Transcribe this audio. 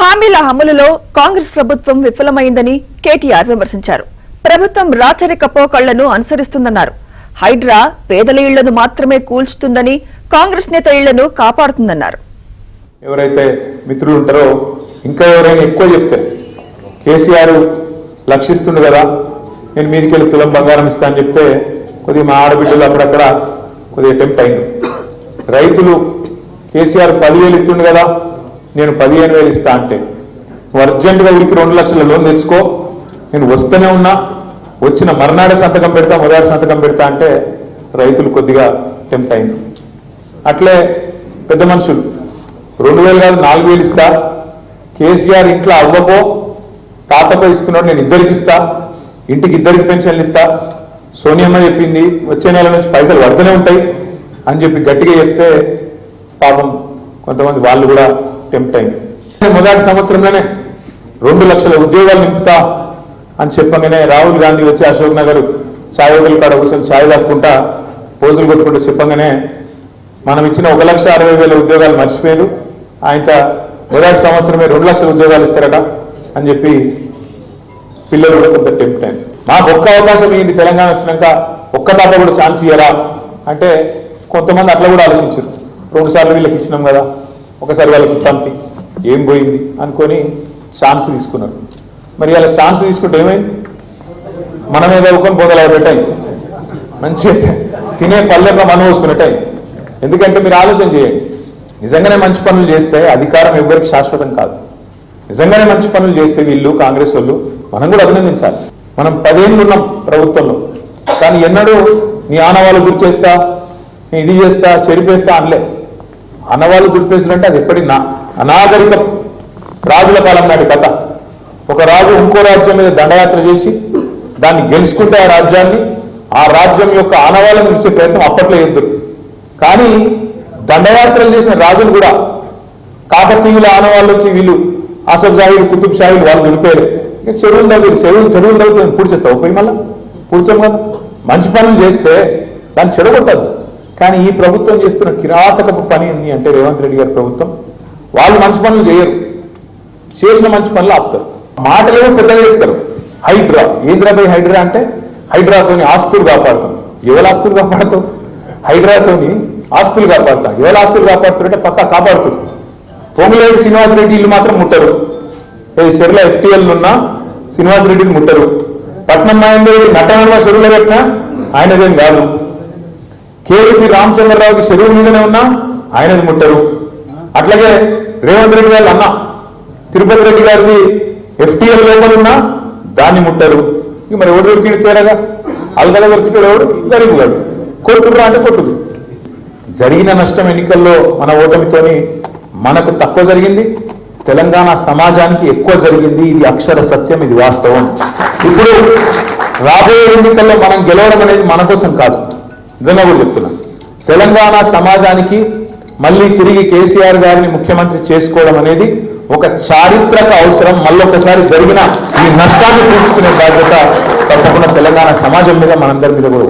హామీల అమలులో కాంగ్రెస్ ప్రభుత్వం విఫలమైందని కేటీఆర్ విమర్శించారు. ప్రభుత్వం రాచరిక పోకళ్లను అనుసరిస్తుందన్నారు. హైడ్రా పేదల ఇళ్లను మాత్రమే కూల్చుతుందని, కాంగ్రెస్ నేత ఇళ్లను కాపాడుతుందన్నారు. ఎవరైతే మిత్రులు ఉంటారో ఇంకా ఎవరైనా ఎక్కువ చెప్తే కేసీఆర్ లక్షిస్తుంది కదా, నేను మీదికెళ్ళి తులం బంగారం ఇస్తా అని చెప్తే కొద్దిగా మా ఆడబిడ్డలు అక్కడక్కడ కొద్దిగా టెంప్ట్ అయింది. రైతులు కేసీఆర్ 10,000 ఇస్తుండు కదా, నేను 15,000 ఇస్తా అంటే నువ్వు అర్జెంటుగా ఉరికి 2 లక్షల లోన్ తెచ్చుకో, నేను వస్తూనే ఉన్నా, వచ్చిన మర్నాడే సంతకం పెడతా, మొదటి సంతకం పెడతా అంటే రైతులు కొద్దిగా టెంప్ట్ అయింది. అట్లే పెద్ద మనుషులు 2,000 కాదు 4,000 ఇస్తా, కేసీఆర్ ఇంట్లో అవ్వకో తాతకో ఇస్తున్నాడు, నేను ఇద్దరికి ఇస్తా, ఇంటికి ఇద్దరికి పెన్షన్లు ఇస్తా, సోనియమ్మ చెప్పింది వచ్చే నెల నుంచి పైసలు పడుతూనే ఉంటాయి అని చెప్పి గట్టిగా చెప్తే పాపం కొంతమంది వాళ్ళు కూడా టెంప్ట్ అయింది. మొదటి సంవత్సరంలోనే 2 లక్షల ఉద్యోగాలు నింపుతా అని చెప్పగానే రాహుల్ గాంధీ వచ్చి అశోక్ నగర్ ఛాయ్ హోటల్ కాడ కూర్చొని ఛాయ్ తాక్కుంటా పోజులు కొట్టుకుంటూ చెప్పగానే మనం ఇచ్చిన 1,60,000 ఉద్యోగాలు మర్చిపోయారు, ఆయన మొదటి సంవత్సరమే 2 లక్షల ఉద్యోగాలు ఇస్తారట అని చెప్పి పిల్లలు కూడా కొంత టెంప్ట్ అయింది. మాకు ఒక్క అవకాశం ఏంటి, తెలంగాణ వచ్చినాక ఒక్క తాత కూడా ఛాన్స్ ఇయ్యరా అంటే కొంతమంది అట్లా కూడా ఆలోచించారు. 2 సార్లు వీళ్ళకి ఇచ్చినాం కదా, ఒకసారి వాళ్ళకి సంథింగ్ ఏం పోయింది అనుకొని ఛాన్స్ తీసుకున్నారు. మరి వాళ్ళ ఛాన్స్ తీసుకుంటే ఏమైంది, మనమే చదువుకొని పోదలా పెట్టాయి, మంచిగా తినే పల్లెగా మనం పోసుకున్నట్టాయి. ఎందుకంటే మీరు ఆలోచన చేయండి, నిజంగానే మంచి పనులు చేస్తే అధికారం ఎవ్వరికి శాశ్వతం కాదు. నిజంగానే మంచి పనులు చేస్తే వీళ్ళు కాంగ్రెస్ వాళ్ళు మనం కూడా అభినందించాలి. మనం 10 ఏళ్ళు ఉన్నాం ప్రభుత్వంలో, కానీ ఎన్నడూ నీ ఆనవాళ్ళు గుర్తు చేస్తా, నీ ఇది చేస్తా, చెరిపేస్తా అనలే. ఆనవాళ్ళు గుర్తుపేసినట్టే అది ఎప్పటి అనాగరిక రాజుల కాలం నాటి కథ. ఒక రాజు ఇంకో రాజ్యం మీద దండయాత్ర చేసి దాన్ని గెలుచుకుంటే ఆ రాజ్యం యొక్క ఆనవాళ్ళను ఇచ్చే ప్రయత్నం అప్పట్లో ఎదురు. కానీ దండయాత్రలు చేసిన రాజులు కూడా కాకతీయుల ఆనవాళ్ళు వచ్చి వీళ్ళు ఆసఫ్ జాహీలు, కుతుబ్ షాహీలు వాళ్ళు దుడిపోయారు. చెరువులు తగ్గుతుంది పూడ్చేస్తావు, పోయి మళ్ళీ పూడ్చాం కదా. మంచి పనులు చేస్తే దాన్ని చెడగొట్టద్దు. కానీ ఈ ప్రభుత్వం చేస్తున్న కిరాతకపు పని ఏంది అంటే రేవంత్ రెడ్డి గారి ప్రభుత్వం, వాళ్ళు మంచి పనులు చేయరు, చేసిన మంచి పనులు ఆపుతారు. మాటలేమో పెద్దగా చెప్తారు. హైడ్రా ఏంద్రాపై హైడ్రా అంటే హైడ్రాతోని ఆస్తులు కాపాడుతాం. ఎవరు ఆస్తులు కాపాడుతావు? హైడ్రాతోని ఆస్తులు కాపాడుతాం. ఎవరు ఆస్తులు కాపాడుతారంటే పక్కా కాపాడుతారు. పొంగులేటి శ్రీనివాసరెడ్డి ఇల్లు మాత్రం ముట్టరు. చెరువుల FTL ఉన్న శ్రీనివాసరెడ్డిని ముట్టరు. పట్నం మహేందర్ నటనగా చెరువులో పెట్టినా ఆయనదేం కాదు. కేవీపీ రామచంద్రరావుకి చెరువు మీదనే ఉన్నా ఆయనది ముట్టరు. అట్లాగే రేవంత్ రెడ్డి గారు అన్న తిరుపతి రెడ్డి గారిది FTL లోపల ఉన్నా దాన్ని ముట్టరు. ఇక మరి ఎవరు దొరికిన తేరగా అల్గల దొరికితే ఎవడు గరీబు గారు. కొట్టుకురా అంటే కొట్టుకు. జరిగిన నష్టం ఎన్నికల్లో మన ఓటమితోని మనకు తక్కువ జరిగింది, తెలంగాణ సమాజానికి ఎక్కువ జరిగింది. ఇది అక్షర సత్యం, ఇది వాస్తవం. ఇప్పుడు రాబోయే ఎన్నికల్లో మనం గెలవడం అనేది మన కోసం కాదు, నిజంగా కూడా చెప్తున్నా. తెలంగాణ సమాజానికి మళ్ళీ తిరిగి కేసీఆర్ గారిని ముఖ్యమంత్రి చేసుకోవడం అనేది ఒక చారిత్రక అవసరం. మళ్ళొకసారి జరిగిన ఈ నష్టాన్ని తీర్చుకునే బాధ్యత తప్పకుండా తెలంగాణ సమాజం మీద, మనందరి మీద కూడా